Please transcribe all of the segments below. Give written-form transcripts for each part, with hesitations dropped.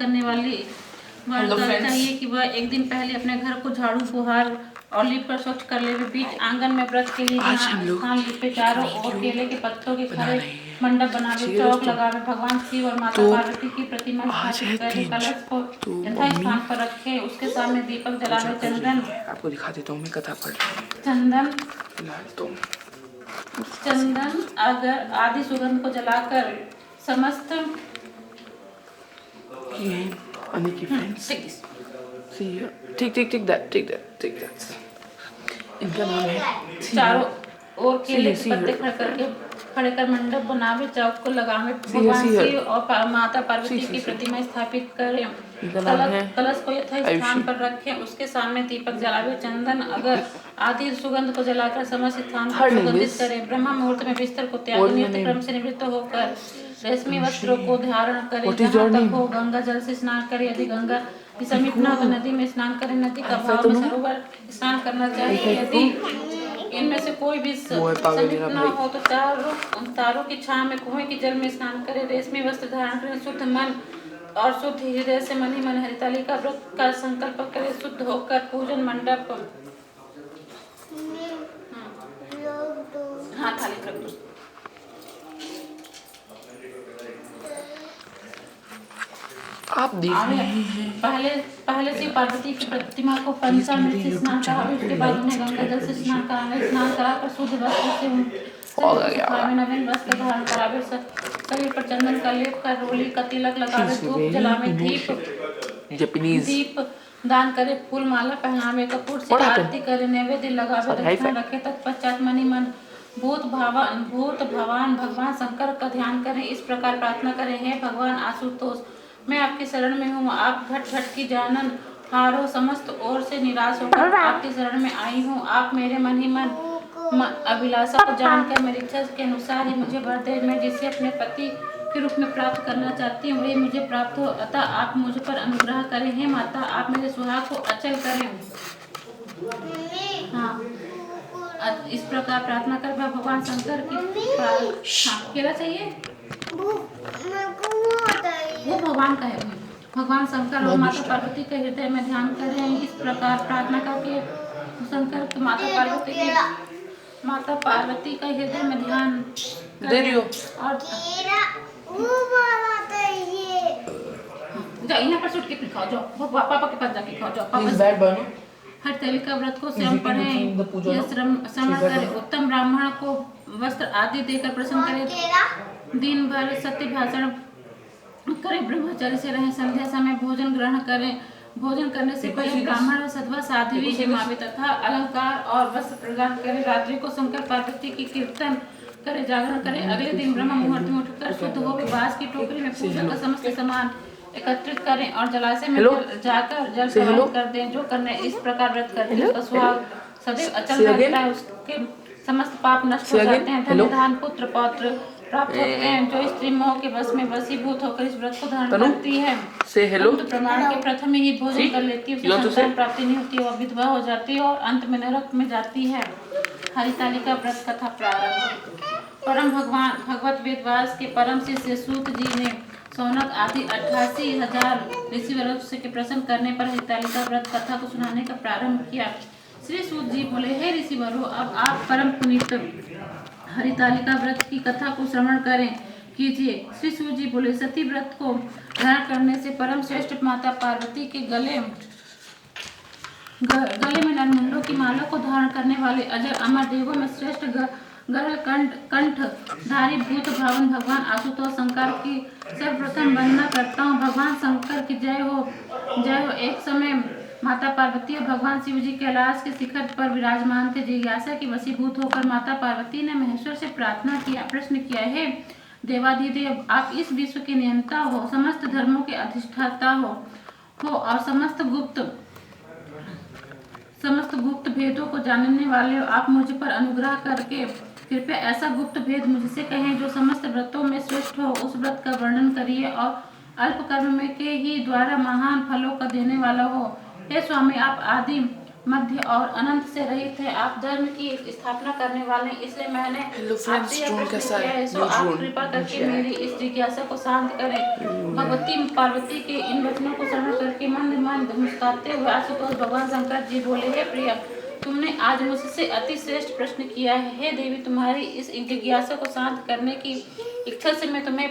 करने वाली हेलो वार्ता फ्रेंड्स। चाहिए कि वह एक दिन पहले अपने घर को झाड़ू बुहार और लीप कर स्वच्छ कर ले। बीच आंगन में व्रत के लिए आज हम लोग स्थान लिपे, चारों ओर वीडियो केले के पत्तों के बना खड़े रहे हैं। मंडप बनावे, ठीक है चौक दोस्तों, लगावे, भगवान शिव और माता तो पार्वती की प्रतिमा आज स्थापित है करे, तीज। कलश को तो यथा मम्मी स्थान पर रखे, उसके सामने दीपक पूजा जलावे, कर रही चंदन है। आपको दिखा देता हूँ मैं कथा पढ़ रही हूँ चंदन फिलहाल तो चंदन अगर आदि सुगंध को जलाकर समस्त ये है अनी की फ्रेंड्स। ठीक ठीक ठीक दैट इनका नाम है चारों ओर केले के सी पत्ते खड़े कर मंडप बनावे, चौक को लगावे, भगवान शिव और माता पार्वती की प्रतिमा स्थापित करें, कलश को यथा स्थान पर रखें, उसके सामने दीपक जलावे, चंदन अगर आदि सुगंध को जलाकर समस्त स्थान को सुगंधित करें, ब्रह्म मुहूर्त में बिस्तर को त्याग नित्य क्रम से निवृत्त होकर रेशमी वस्त्रों को धारण करें, जहाँ तक हो गंगा जल से स्नान करें, यदि गंगा की समीप न हो तो नदी में स्नान करें, नदी का भाव में सरोवर स्नान करना चाहिए, यदि इनमें से कोई भी समीप न हो तो तारों की छांव में कुएं के जल में स्नान करें, रेशमी वस्त्र धारण करें, शुद्ध मन और शुद्ध हृदय से मन ही मन हरिताली का व्रत का संकल्प करें, शुद्ध होकर पूजन मंडप हाँ थाली रख दो। आप देख रहे हैं पहले से पार्वती की प्रतिमा को पंचामृत से स्नान करावे, उसके बाद उन्हें गंगा जल से स्नान कराकर शुद्ध वस्त्र से नवीन वस्त्र धारण करावे, शरीर पर चंदन का लेप कर रोली का तिलक लगावे, धूप जलावे, दीप दान करे, फूल माला पहनावे, कपूर से आरती करे, नैवेद्य लगावे, दक्षिणा रखे, तत्पश्चात मनी मन भूत भगवान शंकर का ध्यान करें, इस प्रकार प्रार्थना करें, हे भगवान आशुतोष, मैं आपकी शरण में हूँ, आप घट घट की जानन हारो, समस्त ओर से निराश होकर आपकी शरण में आई हूँ, आप मेरे मन ही मन अभिलाषा को जानकर मेरी इच्छा के अनुसार ही मुझे वर दे, मैं जिसे अपने पति के रूप में प्राप्त करना चाहती हूँ वही मुझे प्राप्त हो, अतः आप मुझ पर अनुग्रह करें, हे माता आप मेरे सुहाग को अचल करें। हाँ, इस प्रकार प्रार्थना कर भगवान शंकर की केला चाहिए वो भगवान का है, भगवान शंकर और माता पार्वती के हृदय में ध्यान करें, इस प्रकार प्रार्थना करके शंकर माता पार्वती का हृदय में ध्यान करें और जाओ यहाँ पर सुट के खाओ, जाओ पापा के पास जाके खाओ, जाओ हर तैल का व्रत को स्वयं पढ़ें, यह श्रवण करें, उत्तम ब्राह्मण को वस्त्र आदि देकर प्रसन्न करें, दिन भर सत्य भाषण करें, ब्रह्मचर्य से रहें, संध्या समय भोजन ग्रहण करें, भोजन करने से पहले ब्राह्मण सत्वा साध्वी जमावे तथा अलंकार और वस्त्र प्रदान करें, रात्रि को शंकर पार्वती की कीर्तन करें, जागरण करें, अगले दिन ब्रह्म मुहूर्त में उठकर शुद्ध होकर बांस की टोकरी में पूजा का समस्त सामान एकत्रित करें और जलाशय में जाकर जल प्रवाहित कर दें, जो करने इस प्रकार व्रत करते हैं उसका सुहाग सदैव अचल रहता है, उसके समस्त पाप नष्ट हो जाते हैं, धन धान पुत्र पौत्र प्राप्त होते हैं, जो स्त्री मोह के वश में वशीभूत होकर इस व्रत को धारण करती है, तो प्रमाण के प्रथम ही भोजन कर लेती है, उसे संतान प्राप्ति नहीं होती, वह विधवा हो जाती है और अंत में नरक में जाती है। हरितालिका व्रत कथा प्रारंभ। परम भगवत वेदव्यास के परम शिष्य सूत जी ने सौनक आदि 88,000 ऋषिवरों के प्रसन्न करने पर हरितालिका व्रत कथा को सुनाने का प्रारंभ किया। श्री सूत जी बोले, हे ऋषिवरों, अब आप परम पुनीत हरितालिका व्रत की कथा को श्रवण कीजिए। श्री सूत जी बोले, सती व्रत को धारण करने से परम श्रेष्ठ माता पार्वती के गले में नरमुंडों की माला को धारण करने वाले अजर अमर देवों में श्रेष्ठ कंठधारी भूत भावन भगवान आशुतोष शंकर की सर्वप्रथम वंदना करता हूँ। भगवान शंकर की जय हो। एक समय माता पार्वती और भगवान शिव जी कैलाश के शिखर पर विराजमान थे। जिज्ञासा की वशीभूत होकर माता पार्वती ने महेश्वर से प्रश्न किया, हे देवाधिदेव, आप इस विश्व के नियंता हो, समस्त धर्मों के अधिष्ठाता हो और समस्त गुप्त भेदों को जानने वाले हो, आप मुझ पर अनुग्रह करके कृपया ऐसा गुप्त भेद मुझसे कहें जो समस्त व्रतों में श्रेष्ठ हो, उस व्रत का वर्णन करिए और अल्प कर्म में के ही द्वारा महान फलों का देने वाला हो। हे स्वामी, आप आदि मध्य और अनंत से रहित है। आप धर्म की स्थापना करने वाले हैं, इसलिए मैंने आपसे यह प्रश्न किया है। सो आप कृपा करके मेरी इस जिज्ञासा को शांत करें। भगवती पार्वती के इन वचनों को श्रवण करके मंद मंद मुस्कुराते हुए आशुतोष भगवान शंकर जी बोले, हे प्रिय, तुमने आज मुझसे अति श्रेष्ठ प्रश्न किया है। हे देवी, तुम्हारी इस जिज्ञासा को शांत करने की इच्छा से मैं तुम्हें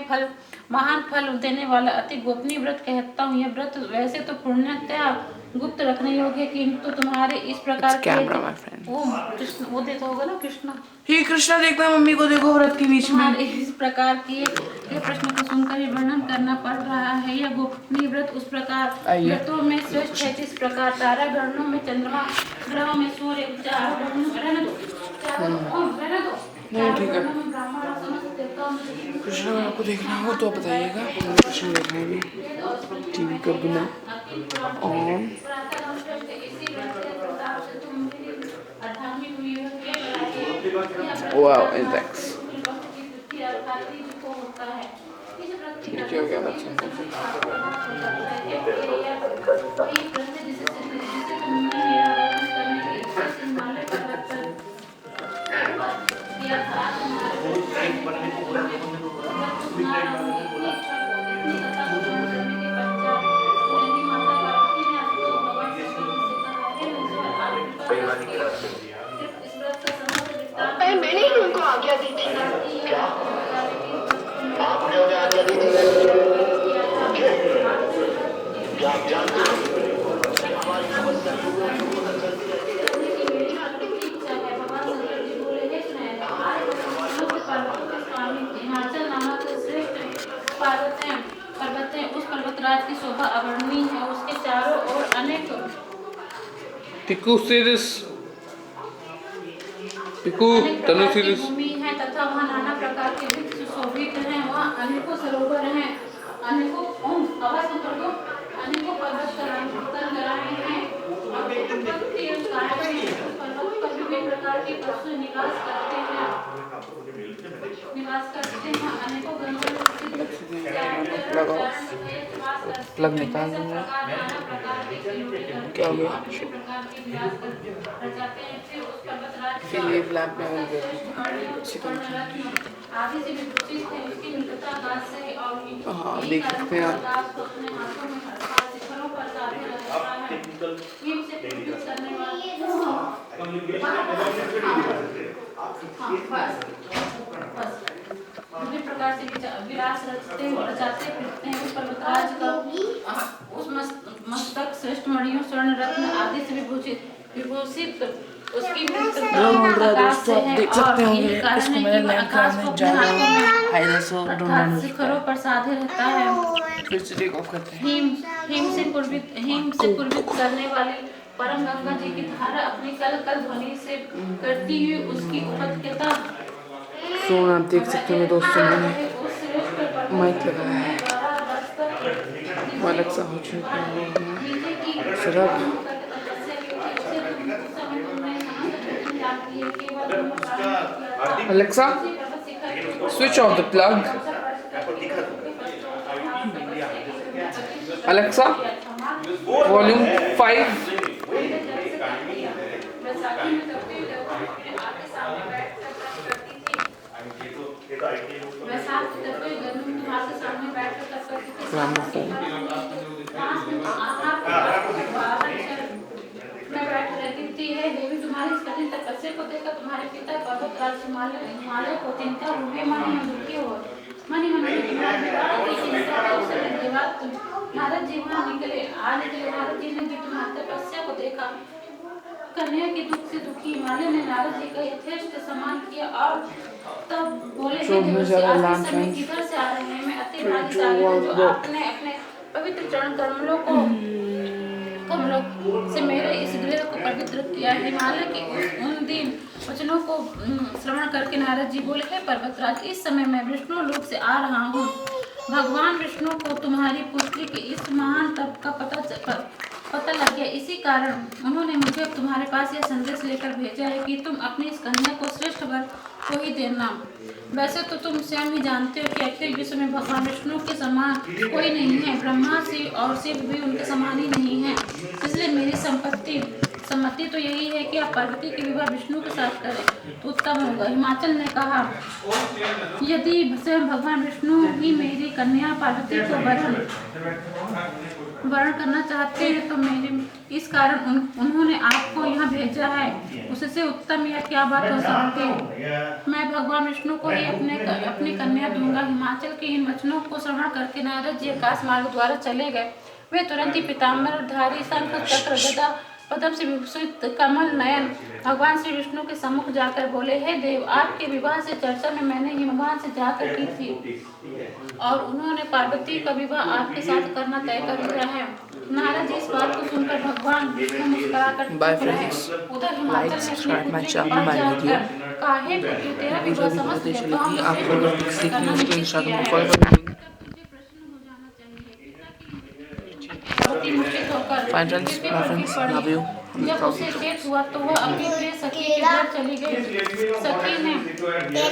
महान फल देने वाला अति गोपनीय व्रत कहता हूँ। यह व्रत वैसे तो पूर्णतया गुप्त रखने योग्य है, किंतु तुम्हारे इस प्रकार के वो देखा होगा ना कृष्णा, हे कृष्णा देखना, मम्मी को देखो व्रत के बीच में। इस प्रकार के ये प्रश्न को सुनकर ही वर्णन करना पड़ रहा है। यह गोपनीय व्रत उस प्रकार व्रतों में श्रेष्ठ है जिस प्रकार तारा गणों में चंद्रमा, ग्रहों में सूर्य, चारों कृष्णा में आपको देखना हो तो बताइएगा, कृष्णा देखना है। टीवी कर दूँ ऑन। वाओ, इंडेक्स ठीक हो गया बच्चा। मैंने ही उनको आज्ञा दी थी। क्या आपने उन्हें आज्ञा दी थी? क्या आप जानते हैं कि हमारी समस्या पर्वत है, उस पर्वतराज की शोभा अवर्णनीय है। उसके चारों ओर अनेक भूमि है तथा वहाँ नाना प्रकार के वृक्ष शोभित हैं। वहाँ अनेकों सरोवर हैं, अनेकों पर्वत तरंगराएं हैं और पर्वत पर विभिन्न प्रकार के पशु निवास करते हैं। अनेकों गंगों प्लग निकाल दूंगा। क्या हो गया? फिर ये लैंप में हो गया। हाँ, देख सकते हैं आप। विभिन्न प्रकार से विलास रचाते फिरते हैं। उस पर्वतराज का उस मस्तक श्रेष्ठ मणियों, स्वर्ण, रत्न आदि से विभूषित उसकी देख सकते होंगे इसको मैंने लैंप में ज्यादा शिखरों पर साधे रहता है। फिर से टेक ऑफ करते हैं। हिम से पूर्वित करने वाली परम गंगा जी की धारा अपनी कल कल ध्वनि से करती हुई उसकी उपत्यका सोना आप देख सकते हैं दोस्तों, मैंने माइक लगाया है। अलेक्सा हो चुका है शराब। Alexa switch off the plug. Alexa volume 5। देवी तुम्हारी इस कठिन तपस्या को देखकर तुम्हारे पिता पर्वतराज हिमालय को चिंता हुई, नारद जी वहाँ निकले। नारद जी ने भी तुम्हारी तपस्या को देखा। कन्या के दुख से दुखी हिमालय ने नारद जी का यथेष्ट सम्मान किया और तब बोले, समय किधर से आ रहे हैं? मैं अति भाग्यशाली हूँ जो आपने अपने पवित्र चरण कमलों से मेरे इस गृह को पवित्र किया। हिमालय के उन दिन वचनों को श्रवण करके नारद जी बोले, हे पर्वतराज, इस समय मैं विष्णु लोक से आ रहा हूँ। भगवान विष्णु को तुम्हारी पुत्री के इस महान तप का पता लग गया। इसी कारण उन्होंने मुझे तुम्हारे पास यह संदेश लेकर भेजा है कि तुम अपनी इस कन्या को श्रेष्ठ वर को ही देना। वैसे तो तुम स्वयं ही जानते हो कि अखिल विश्व में भगवान विष्णु के समान कोई नहीं है। ब्रह्मा शिव और शिव भी उनके समान ही नहीं है। इसलिए मेरी संपत्ति सहमति तो यही है कि आप पार्वती के विवाह विष्णु के साथ करें तो उत्तम होगा। हिमाचल ने कहा, यदि स्वयं भगवान विष्णु ही मेरी कन्या पार्वती को वर्ण करना चाहते हैं तो मेरे इस कारण उन्होंने आपको यहाँ भेजा है, उससे उत्तम यह क्या बात हो सकती है। मैं भगवान विष्णु को ही अपनी कन्या दूंगा। हिमाचल के इन वचनों को श्रवण करके नारद जी आकाश मार्ग द्वारा चले गए। वे तुरंत ही पीताम्बरधारी शंख चक्र गदा पद्म से विभूषित कमल नयन भगवान श्री विष्णु के सम्मुख जाकर बोले, हे देव, आपके विवाह से चर्चा में मैंने हिमवान से जाकर की थी और उन्होंने पार्वती का विवाह आपके साथ करना तय कर लिया है। नारद जी इस बात को सुनकर भगवान विष्णु मुस्कुराकर चुप रहे। उधर हिमाचल ने subscribe my channel, my video. काहे पुत्री तेरा विवाह समस्त देवताओं से आप लोग करना सीखने निश्चित इंस्टाग्राम किया को है। फॉलो कर लीजिए। मुझे प्रश्न हो जाना चाहिए पार्वती मूर्छित होकर Fine friends, पृथ्वी my पर गिर friends, पड़ी। love you. जब उसे चेत हुआ तो वह अपनी प्रिय सखी के घर चली गई। सखी ने